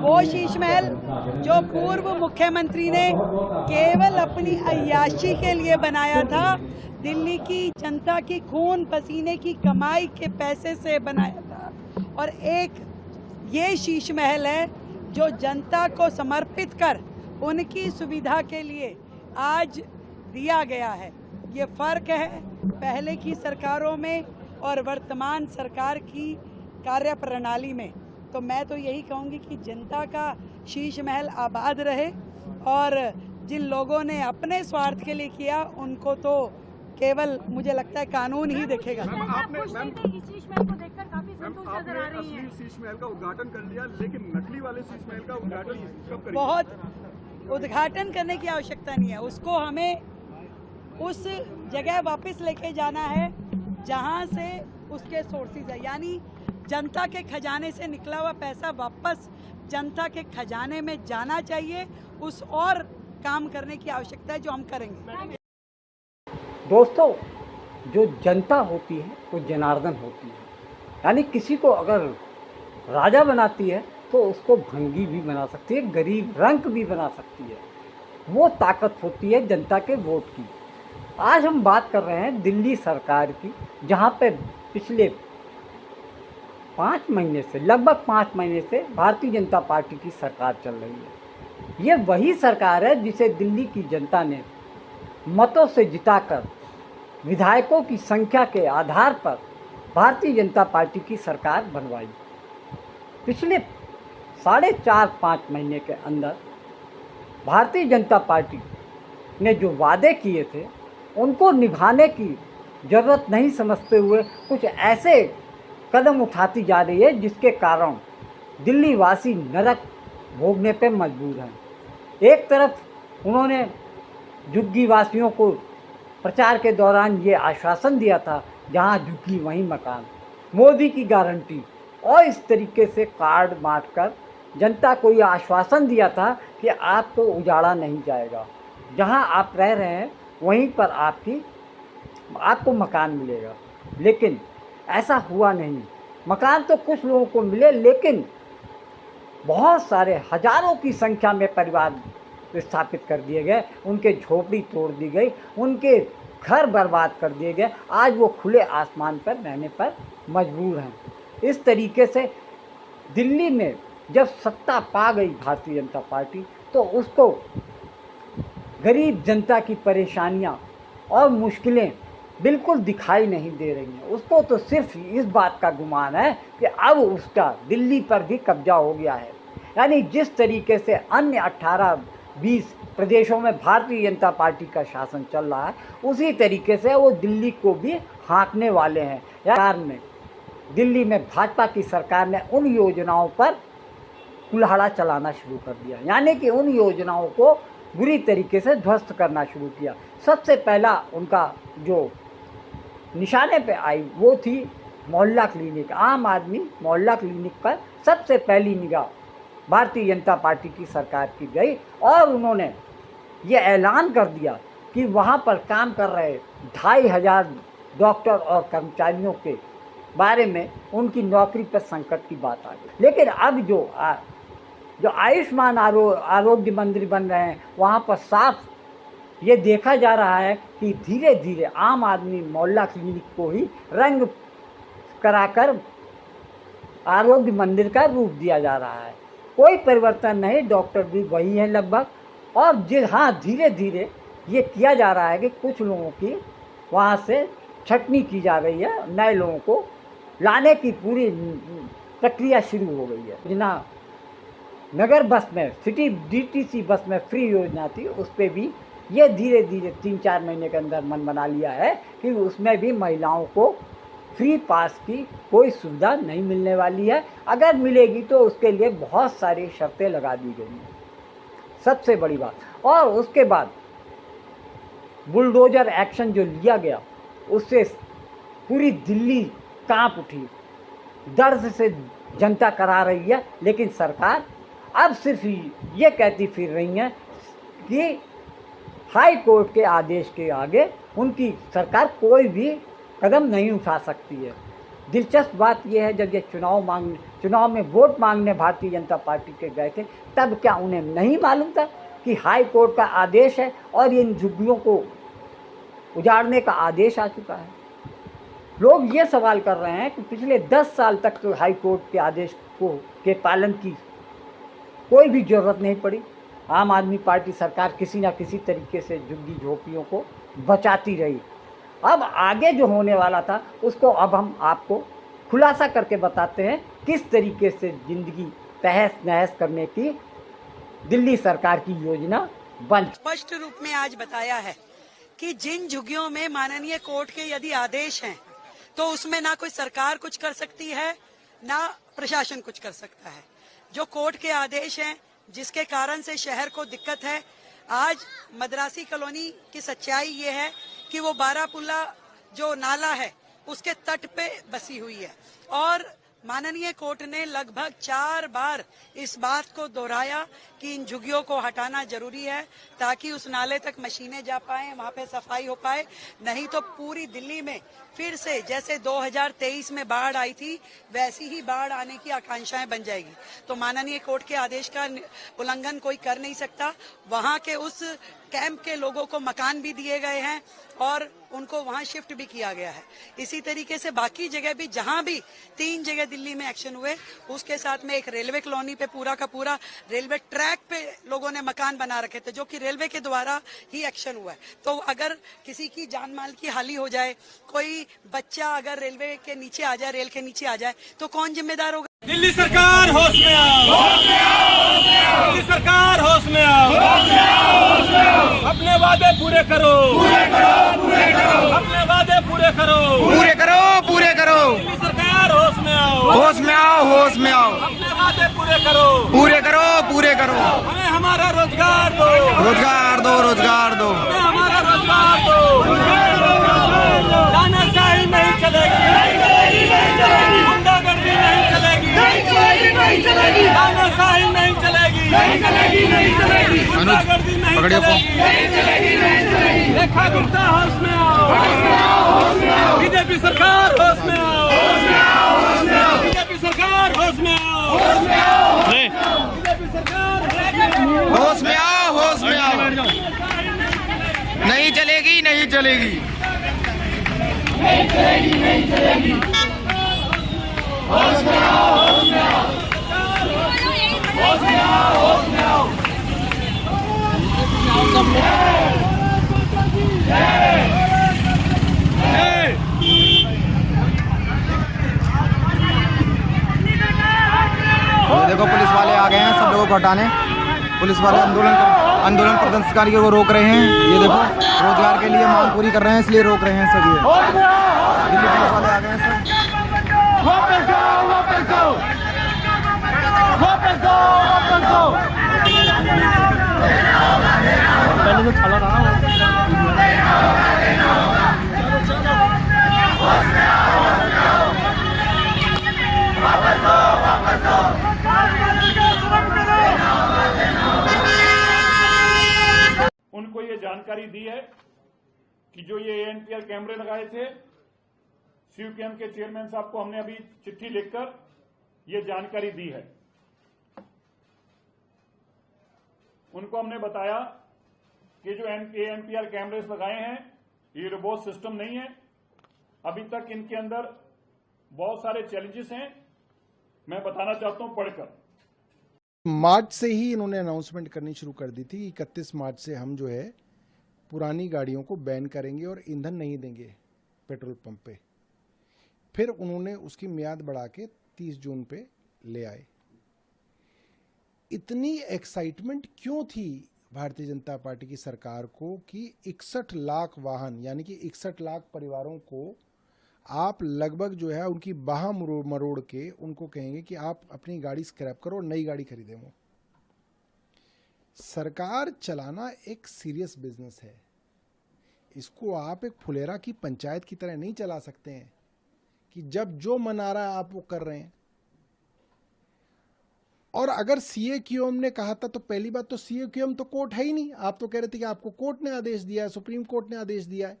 वो शीश महल जो पूर्व मुख्यमंत्री ने केवल अपनी अय्याशी के लिए बनाया था, दिल्ली की जनता की खून पसीने की कमाई के पैसे से बनाया था, और एक ये शीश महल है जो जनता को समर्पित कर उनकी सुविधा के लिए आज दिया गया है। ये फ़र्क है पहले की सरकारों में और वर्तमान सरकार की कार्यप्रणाली में। तो मैं तो यही कहूँगी कि जनता का शीश महल आबाद रहे, और जिन लोगों ने अपने स्वार्थ के लिए किया उनको तो केवल मुझे लगता है कानून ही देखेगा। आपने शीश महल को देखकर काफी संतुष्ट नजर आ रही हैं। शीश महल का उद्घाटन कर लिया, लेकिन नकली वाले शीश महल का उद्घाटन कब करेंगे? बहुत उद्घाटन करने की आवश्यकता नहीं है, उसको हमें उस जगह वापस लेके जाना है जहां से उसके सोर्सेज है, यानी जनता के खजाने से निकला हुआ पैसा वापस जनता के खजाने में जाना चाहिए। उस और काम करने की आवश्यकता है जो हम करेंगे। दोस्तों, जो जनता होती है वो जनार्दन होती है, यानी किसी को अगर राजा बनाती है तो उसको भंगी भी बना सकती है, गरीब रंक भी बना सकती है। वो ताकत होती है जनता के वोट की। आज हम बात कर रहे हैं दिल्ली सरकार की, जहाँ पे पिछले 5 महीने से, लगभग 5 महीने से भारतीय जनता पार्टी की सरकार चल रही है। ये वही सरकार है जिसे दिल्ली की जनता ने मतों से जिताकर विधायकों की संख्या के आधार पर भारतीय जनता पार्टी की सरकार बनवाई। पिछले 4.5-5 महीने के अंदर भारतीय जनता पार्टी ने जो वादे किए थे उनको निभाने की ज़रूरत नहीं समझते हुए कुछ ऐसे कदम उठाती जा रही है जिसके कारण दिल्ली वासी नरक भोगने पे मजबूर हैं। एक तरफ उन्होंने झुग्गी वासियों को प्रचार के दौरान ये आश्वासन दिया था, जहाँ झुग्गी वहीं मकान, मोदी की गारंटी, और इस तरीके से कार्ड बांटकर जनता को ये आश्वासन दिया था कि आपको उजाड़ा नहीं जाएगा, जहाँ आप रह रहे हैं वहीं पर आपको मकान मिलेगा। लेकिन ऐसा हुआ नहीं। मकान तो कुछ लोगों को मिले, लेकिन बहुत सारे हजारों की संख्या में परिवार विस्थापित कर दिए गए, उनके झोपड़ी तोड़ दी गई, उनके घर बर्बाद कर दिए गए। आज वो खुले आसमान पर रहने पर मजबूर हैं। इस तरीके से दिल्ली में जब सत्ता पा गई भारतीय जनता पार्टी, तो उसको गरीब जनता की परेशानियां और मुश्किलें बिल्कुल दिखाई नहीं दे रही हैं। उसको तो सिर्फ इस बात का गुमान है कि अब उसका दिल्ली पर भी कब्जा हो गया है। यानी जिस तरीके से अन्य 18-20 प्रदेशों में भारतीय जनता पार्टी का शासन चल रहा है, उसी तरीके से वो दिल्ली को भी हाँकने वाले हैं। सरकार ने, दिल्ली में भाजपा की सरकार ने उन योजनाओं पर कुल्हाड़ा चलाना शुरू कर दिया, यानी कि उन योजनाओं को बुरी तरीके से ध्वस्त करना शुरू किया। सबसे पहला उनका जो निशाने पे आई वो थी मोहल्ला क्लिनिक। आम आदमी मोहल्ला क्लिनिक पर सबसे पहली निगाह भारतीय जनता पार्टी की सरकार की गई, और उन्होंने ये ऐलान कर दिया कि वहाँ पर काम कर रहे 2500 डॉक्टर और कर्मचारियों के बारे में उनकी नौकरी पर संकट की बात आ गई। लेकिन अब जो आयुष्मान आरोग्य मंदिर बन रहे हैं, वहाँ पर साफ ये देखा जा रहा है कि धीरे धीरे आम आदमी मोहल्ला क्लिनिक को ही रंग कराकर आरोग्य मंदिर का रूप दिया जा रहा है। कोई परिवर्तन नहीं, डॉक्टर भी वही हैं लगभग। और धीरे धीरे ये किया जा रहा है कि कुछ लोगों की वहाँ से छटनी की जा रही है, नए लोगों को लाने की पूरी प्रक्रिया शुरू हो गई है। योजना नगर बस में, सिटी डीटीसी बस में फ्री योजना थी, उस पर भी ये धीरे धीरे 3-4 महीने के अंदर मन बना लिया है कि उसमें भी महिलाओं को फ्री पास की कोई सुविधा नहीं मिलने वाली है। अगर मिलेगी तो उसके लिए बहुत सारी शर्तें लगा दी गई हैं, सबसे बड़ी बात। और उसके बाद बुलडोजर एक्शन जो लिया गया, उससे पूरी दिल्ली कांप उठी, दर्द से जनता करा रही है। लेकिन सरकार अब सिर्फ ये कहती फिर रही है कि हाई कोर्ट के आदेश के आगे उनकी सरकार कोई भी कदम नहीं उठा सकती है। दिलचस्प बात यह है, जब ये चुनाव में वोट मांगने भारतीय जनता पार्टी के गए थे, तब क्या उन्हें नहीं मालूम था कि हाई कोर्ट का आदेश है और इन झुग्गियों को उजाड़ने का आदेश आ चुका है? लोग ये सवाल कर रहे हैं कि पिछले 10 साल तक तो हाई कोर्ट के आदेश के पालन की कोई भी ज़रूरत नहीं पड़ी। आम आदमी पार्टी सरकार किसी न किसी तरीके से झुग्गी झोंपड़ियों को बचाती रही। अब आगे जो होने वाला था उसको अब हम आपको खुलासा करके बताते हैं, किस तरीके से ज़िंदगी तहस नहस करने की दिल्ली सरकार की योजना बन। स्पष्ट रूप में आज बताया है कि जिन झुग्गियों में माननीय कोर्ट के यदि आदेश हैं तो उसमें ना कोई सरकार कुछ कर सकती है, ना प्रशासन कुछ कर सकता है। जो कोर्ट के आदेश हैं, जिसके कारण से शहर को दिक्कत है, आज मद्रासी कॉलोनी की सच्चाई ये है कि वो बारापुल्ला जो नाला है उसके तट पे बसी हुई है और माननीय कोर्ट ने लगभग 4 बार इस बात को दोहराया कि इन झुग्गियों को हटाना जरूरी है ताकि उस नाले तक मशीनें जा पाएं, वहां पे सफाई हो पाए। नहीं तो पूरी दिल्ली में फिर से जैसे 2023 में बाढ़ आई थी वैसी ही बाढ़ आने की आकांक्षाएं बन जाएगी। तो माननीय कोर्ट के आदेश का उल्लंघन कोई कर नहीं सकता। वहां के उस कैंप के लोगों को मकान भी दिए गए हैं और उनको वहां शिफ्ट भी किया गया है। इसी तरीके से बाकी जगह भी, जहां भी 3 जगह दिल्ली में एक्शन हुए, उसके साथ में एक रेलवे कॉलोनी पे पूरा का पूरा रेलवे ट्रैक पे लोगों ने मकान बना रखे थे जो कि रेलवे के द्वारा ही एक्शन हुआ है। तो अगर किसी की जान माल की हानि हो जाए, कोई बच्चा अगर रेलवे के नीचे आ जाए, रेल के नीचे आ जाए, तो कौन जिम्मेदार होगा? दिल्ली सरकार होश में आओ, दिल्ली सरकार होश में आओ, अपने वादे पूरे करो, अपने वादे पूरे करो, पूरे करो। दिल्ली सरकार होश में आओ, होश में आओ, अपने वादे पूरे करो, पूरे करो। हमें हमारा रोजगार दो, रोजगार दो। हमें हमारा रोजगार दो। तानाशाही नहीं चलेगी, गुंडागर्दी नहीं चलेगी, तानाशाही नहीं चलेगी, गुंडागर्दी नहीं चलेगी। रेखा गुप्ता होश में आओ, बीजेपी सरकार होश में आओ, बीजेपी सरकार होश में आओ, बीजेपी सरकार होश में आओ। नहीं चलेगी। ये देखो पुलिस वाले आ गए हैं सब लोगों को हटाने। पुलिस वाले आंदोलन प्रदर्शनकारियों को रोक रहे हैं। ये देखो रोजगार के लिए मांग पूरी कर रहे हैं, इसलिए रोक रहे हैं सब। ये दिल्ली पुलिस वाले आ गए हैं सब। पहले जो चला रहा उनको ये जानकारी दी है कि जो ये एएनपीआर कैमरे लगाए थे, सीयूकेएम के चेयरमैन साहब को हमने अभी चिट्ठी लिखकर ये जानकारी दी है। उनको हमने बताया कि जो एएनपीआर कैमरेस लगाए हैं ये रोबोट सिस्टम नहीं है। अभी तक इनके अंदर बहुत सारे चैलेंजेस हैं, मैं बताना चाहता हूं पढ़कर। मार्च से ही इन्होंने अनाउंसमेंट करनी शुरू कर दी थी। 31 मार्च से हम जो है पुरानी गाड़ियों को बैन करेंगे और ईंधन नहीं देंगे पेट्रोल पंप पे। फिर उन्होंने उसकी मियाद बढ़ा के 30 जून पे ले आए। इतनी एक्साइटमेंट क्यों थी भारतीय जनता पार्टी की सरकार को कि 61 लाख वाहन यानी कि 61 लाख परिवारों को आप लगभग जो है उनकी बाह मरोड़ के उनको कहेंगे कि आप अपनी गाड़ी स्क्रैप करो और नई गाड़ी खरीदें। वो सरकार चलाना एक सीरियस बिजनेस है। इसको आप एक फुलेरा की पंचायत की तरह नहीं चला सकते हैं कि जब जो मन आ रहा है आप वो कर रहे हैं। और अगर सीएक्यूएम ने कहा था तो पहली बात तो सीएक्यूएम तो कोर्ट है ही नहीं। आप तो कह रहे थे कि आपको कोर्ट ने आदेश दिया है, सुप्रीम कोर्ट ने आदेश दिया है।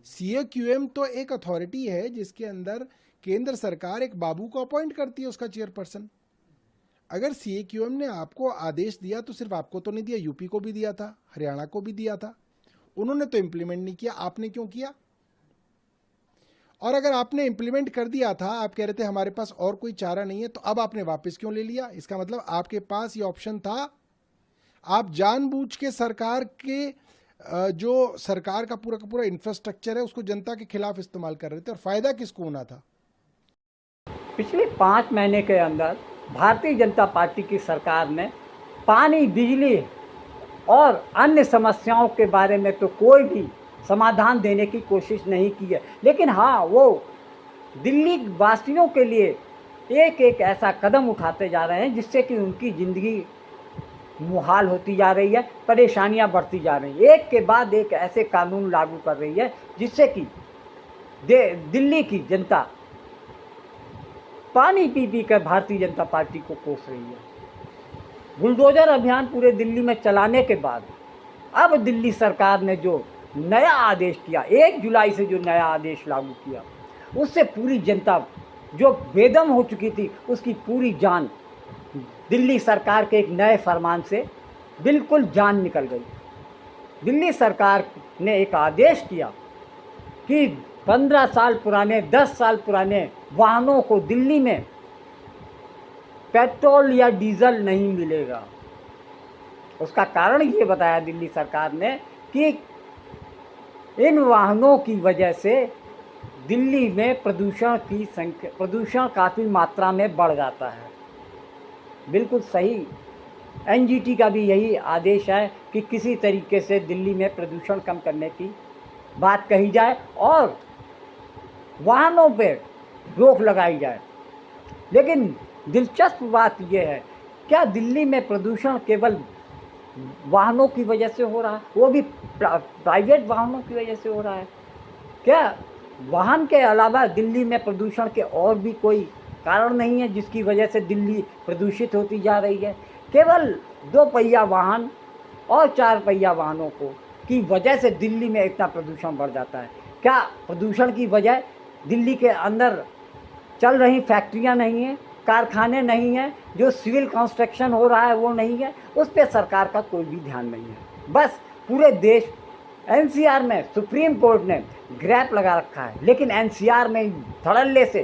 सीएक्यूएम तो एक अथॉरिटी है जिसके अंदर केंद्र सरकार एक बाबू को अपॉइंट करती है उसका चेयरपर्सन। अगर सीएक्यूएम ने आपको आदेश दिया तो सिर्फ आपको तो नहीं दिया, यूपी को भी दिया था, हरियाणा को भी दिया था, उन्होंने तो इंप्लीमेंट नहीं किया, आपने क्यों किया? और अगर आपने इंप्लीमेंट कर दिया था, आप कह रहे थे हमारे पास और कोई चारा नहीं है, तो अब आपने वापस क्यों ले लिया? इसका मतलब आपके पास ये ऑप्शन था। आप जानबूझ के सरकार के जो सरकार का पूरा इंफ्रास्ट्रक्चर है उसको जनता के खिलाफ इस्तेमाल कर रहे थे, और फायदा किसको होना था? पिछले 5 महीने के अंदर भारतीय जनता पार्टी की सरकार ने पानी, बिजली और अन्य समस्याओं के बारे में तो कोई भी समाधान देने की कोशिश नहीं की है, लेकिन हाँ, वो दिल्ली वासियों के लिए एक एक ऐसा कदम उठाते जा रहे हैं जिससे कि उनकी ज़िंदगी मुहाल होती जा रही है, परेशानियां बढ़ती जा रही हैं। एक के बाद एक ऐसे कानून लागू कर रही है जिससे कि दिल्ली की जनता पानी पी पी कर भारतीय जनता पार्टी को कोस रही है। बुलडोजर अभियान पूरे दिल्ली में चलाने के बाद अब दिल्ली सरकार ने जो नया आदेश किया, 1 जुलाई से जो नया आदेश लागू किया, उससे पूरी जनता जो बेदम हो चुकी थी उसकी पूरी जान दिल्ली सरकार के एक नए फरमान से बिल्कुल जान निकल गई। दिल्ली सरकार ने एक आदेश किया कि 15 साल पुराने, 10 साल पुराने वाहनों को दिल्ली में पेट्रोल या डीजल नहीं मिलेगा। उसका कारण ये बताया दिल्ली सरकार ने कि इन वाहनों की वजह से दिल्ली में प्रदूषण काफ़ी मात्रा में बढ़ जाता है। बिल्कुल सही, एनजीटी का भी यही आदेश है कि किसी तरीके से दिल्ली में प्रदूषण कम करने की बात कही जाए और वाहनों पे रोक लगाई जाए। लेकिन दिलचस्प बात यह है, क्या दिल्ली में प्रदूषण केवल वाहनों की वजह से हो रहा है? वो भी प्राइवेट वाहनों की वजह से हो रहा है? क्या वाहन के अलावा दिल्ली में प्रदूषण के और भी कोई कारण नहीं है जिसकी वजह से दिल्ली प्रदूषित होती जा रही है? केवल 2 पहिया वाहन और 4 पहिया वाहनों की वजह से दिल्ली में इतना प्रदूषण बढ़ जाता है। क्या प्रदूषण की वजह दिल्ली के अंदर चल रही फैक्ट्रियां नहीं हैं, कारखाने नहीं हैं, जो सिविल कंस्ट्रक्शन हो रहा है वो नहीं है? उस पर सरकार का कोई भी ध्यान नहीं है। बस पूरे देश एनसीआर में सुप्रीम कोर्ट ने ग्रैप लगा रखा है, लेकिन एनसीआर में धड़ल्ले से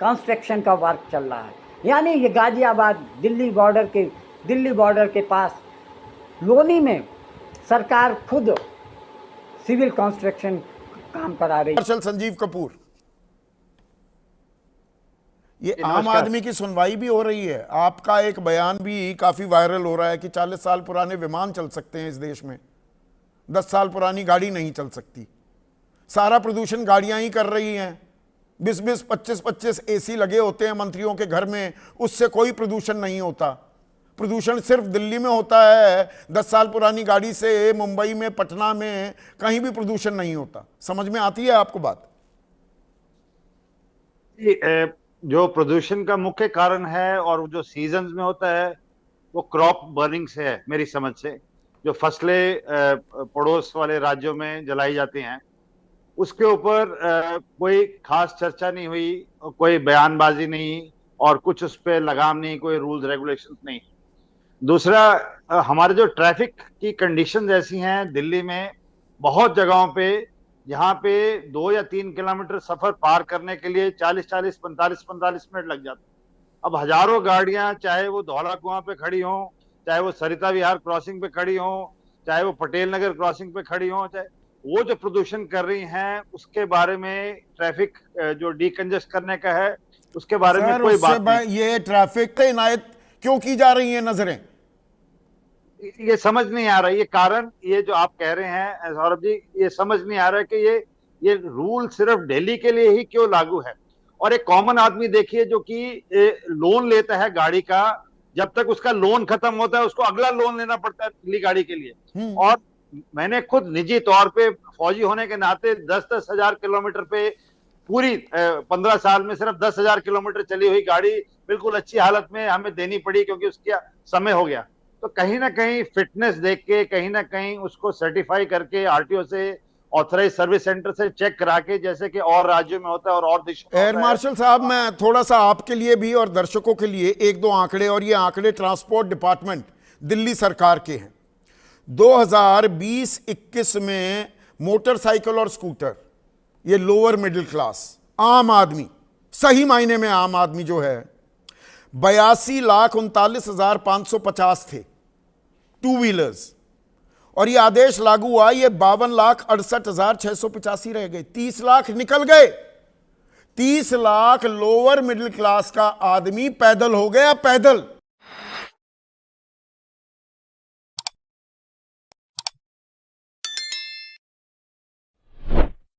कंस्ट्रक्शन का वर्क चल रहा है। यानी ये गाजियाबाद दिल्ली बॉर्डर के पास लोनी में सरकार खुद सिविल कंस्ट्रक्शन काम करा रही है। मार्शल संजीव कपूर, ये आम आदमी की सुनवाई भी हो रही है। आपका एक बयान भी काफी वायरल हो रहा है कि 40 साल पुराने विमान चल सकते हैं इस देश में, 10 साल पुरानी गाड़ी नहीं चल सकती। सारा प्रदूषण गाड़ियां ही कर रही हैं। 20-20, 25-25 एसी लगे होते हैं मंत्रियों के घर में, उससे कोई प्रदूषण नहीं होता। प्रदूषण सिर्फ दिल्ली में होता है। 10 साल पुरानी गाड़ी से मुंबई में, पटना में कहीं भी प्रदूषण नहीं होता। समझ में आती है आपको बात? जो प्रदूषण का मुख्य कारण है और जो सीजन्स में होता है वो क्रॉप बर्निंग से है मेरी समझ से। जो फसलें पड़ोस वाले राज्यों में जलाई जाती हैं उसके ऊपर कोई खास चर्चा नहीं हुई, कोई बयानबाजी नहीं और कुछ उस पर लगाम नहीं, कोई रूल्स रेगुलेशंस नहीं। दूसरा, हमारे जो ट्रैफिक की कंडीशंस ऐसी हैं दिल्ली में, बहुत जगहों पे जहाँ पे 2 या 3 किलोमीटर सफर पार करने के लिए 40-40, 45-45 मिनट लग जाते हैं। अब हजारों गाड़ियां, चाहे वो धौला कुआं पे खड़ी हों, चाहे वो सरिता विहार क्रॉसिंग पे खड़ी हों, चाहे वो पटेल नगर क्रॉसिंग पे खड़ी हों, चाहे वो जो प्रदूषण कर रही हैं उसके बारे में, ट्रैफिक जो डीकंजेस्ट करने का है उसके बारे में कोई बात नहीं। ये ट्रैफिक पे इनायत क्यों की जा रही है नजरें? ये समझ नहीं आ रहा है ये कारण, ये जो आप कह रहे हैं सौरभ जी, ये समझ नहीं आ रहा है कि ये रूल सिर्फ दिल्ली के लिए ही क्यों लागू है। और एक कॉमन आदमी देखिए जो कि लोन लेता है गाड़ी का, जब तक उसका लोन खत्म होता है उसको अगला लोन लेना पड़ता है अगली गाड़ी के लिए। और मैंने खुद निजी तौर पे फौजी होने के नाते 10-10 हजार किलोमीटर पे पूरी 15 साल में सिर्फ 10,000 किलोमीटर चली हुई गाड़ी बिल्कुल अच्छी हालत में हमें देनी पड़ी क्योंकि उसका समय हो गया। तो कहीं ना कहीं फिटनेस देख के, कहीं ना कहीं उसको सर्टिफाई करके आरटीओ से ऑथराइज सर्विस सेंटर से चेक करा के, जैसे कि और राज्यों में होता है और देशों में एयर मार्शल साहब, मैं थोड़ा सा आपके लिए भी और दर्शकों के लिए एक दो आंकड़े, और ये आंकड़े ट्रांसपोर्ट डिपार्टमेंट दिल्ली सरकार के हैं। 2020-21 में मोटरसाइकिल और स्कूटर, ये लोअर मिडिल क्लास आम आदमी, सही मायने में आम आदमी जो है, 82,39,550 थे टू व्हीलर्स, और ये आदेश लागू हुआ, ये 52,68,685 रह गए। 30 लाख निकल गए। 30 लाख लोअर मिडिल क्लास का आदमी पैदल हो गया, पैदल।